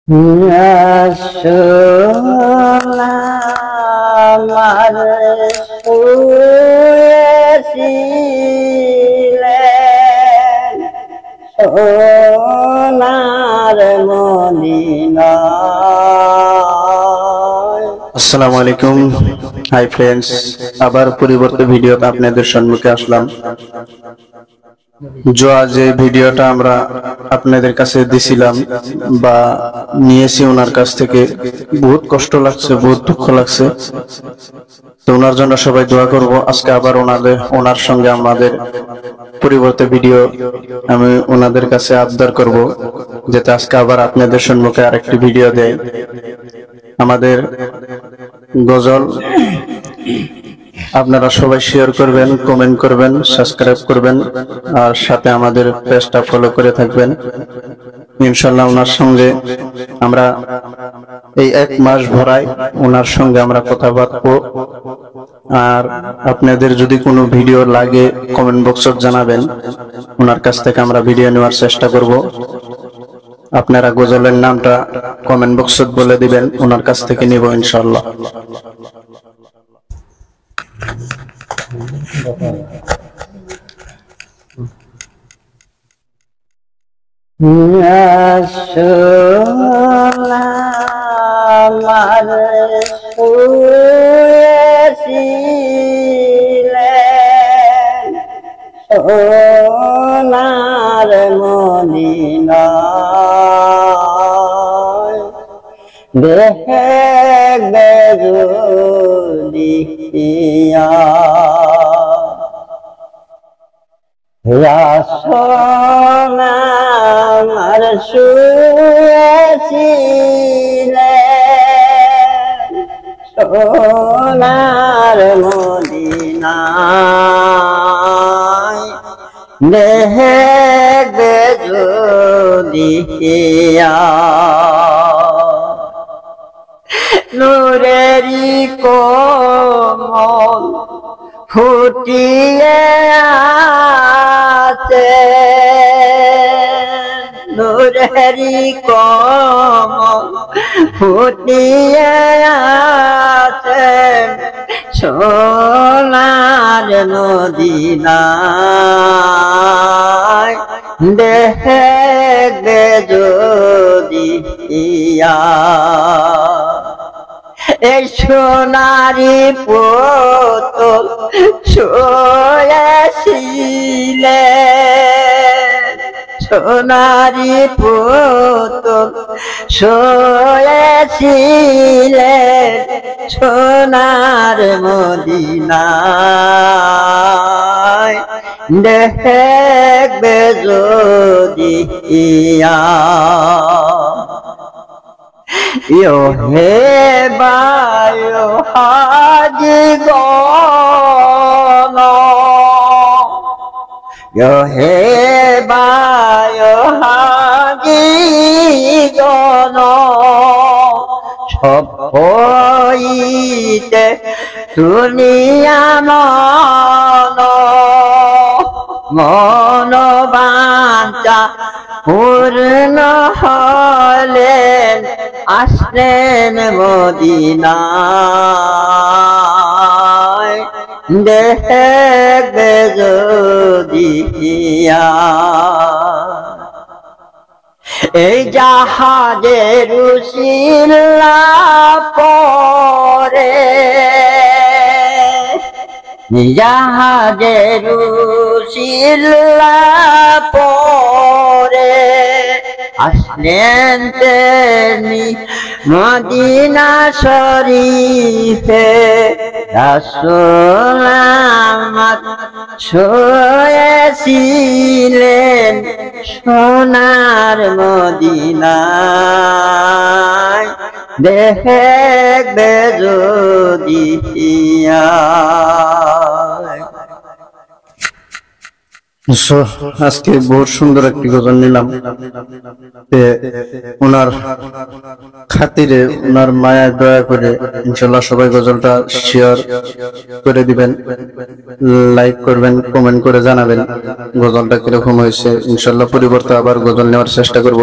আমার শুয়েছিলেন সোনার মদিনায়। আসসালামু আলাইকুম, হাই ফ্রেন্ডস, আবার পরিবর্তিত ভিডিওতে আপনাদের সম্মুখে আসলাম। যে ভিডিওটা আমরা আপনাদের কাছে দিছিলাম বা নিয়েছি ওনার কাছ থেকে, বহুত কষ্ট লাগছে, বহুত দুঃখ লাগছে। তো ওনার জন্য সবাই দোয়া করব। আজকে আবার ওনার সঙ্গে আমাদের পরিবর্তিত ভিডিও আমি ওনাদের কাছে আবদার করব, যাতে আজকে আবার আপনাদের সম্মুখে আরেকটি ভিডিও দেয়। আমাদের গজল আপনারা সবাই শেয়ার করবেন, কমেন্ট করবেন, সাবস্ক্রাইব করবেন, আর সাথে আমাদের পেজটা ফলো করে থাকবেন। ইনশাআল্লাহ ওনার সঙ্গে আমরা এই 1 মাস ভরাই ওনার সঙ্গে আমরা কথা বলবো। আর আপনাদের যদি কোনো ভিডিও লাগে কমেন্ট বক্সে জানাবেন, ওনার কাছ থেকে আমরা ভিডিও নেওয়ার চেষ্টা করব। আপনারা গজলের নামটা কমেন্ট বক্সে বলে দিবেন, ওনার কাছ থেকে নিব ইনশাআল্লাহ। আমার শুয়েছিলেন সোনার মদিনায়। দেখবে যদি সোনা আমার শুয়েছিলেন সোনার মদিনায়। দেখবে যদি নূরেরি কোমল ফুটিয়ে আছে, নূরেরি কোমল ফুটিয়ে আছে সোনার মদিনায়। দেখবে যদি এই সোনারি পুতুল শুয়েছিলেন, সোনারি পুতুল শুয়েছিলেন সোনার মদিনায়। দেখবে যদি হে বায়ো হাজি গণ, হে বায়ো হাজি গণ, সব হইতে দুনিয়া মন বাঞ্ছা পূর্ণ হলেন আসলেন মদিনায়। দেখবে যদি এই জাহাজের উশিলা পরে, জাহাজের উশিলা পরে আসলেন তেমনি মদিনা শরীফে। রাসূল আমার শুয়েছিলেন সোনার মদিনায়। দেখবে যদি আজকে বহুত সুন্দর একটি গজল নিলাম, ওনার খাতিরে, ওনার মায়া দয়া করে ইনশাল্লাহ সবাই গজলটা শেয়ার করে দিবেন, লাইক করবেন, কমেন্ট করে জানাবেন গজলটা কিরকম হয়েছে। ইনশাল্লাহ পরিবর্তে আবার গজল নেওয়ার চেষ্টা করব।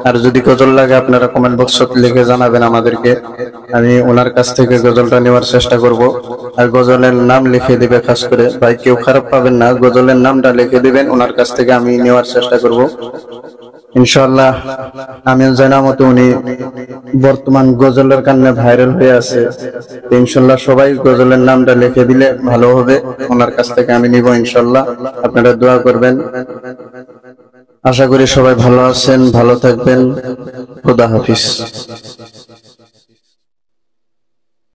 আর যদি গজল লাগে আপনারা কমেন্ট বক্সে লিখে জানাবেন আমাদেরকে, আমি ওনার কাছ থেকে গজলটা নেওয়ার চেষ্টা করব। আর গজলের নাম লিখে দিবে, খাস করে ভাই কেউ খারাপ পাবেন না, গজলের নামটা লিখে দিবেন, ওনার কাছ থেকে আমি নেওয়ার চেষ্টা করব ইনশাআল্লাহ। আমিও জানা মতো উনি বর্তমান গজলের কারণে ভাইরাল হয়ে আছে, ইনশাআল্লাহ সবাই গজলের নামটা লিখে দিলে ভালো হবে, ওনার কাছ থেকে আমি নিব ইনশাআল্লাহ। আপনারা দোয়া করবেন। আশা করি সবাই ভালো আছেন, ভালো থাকবেন। খোদা হাফিজ।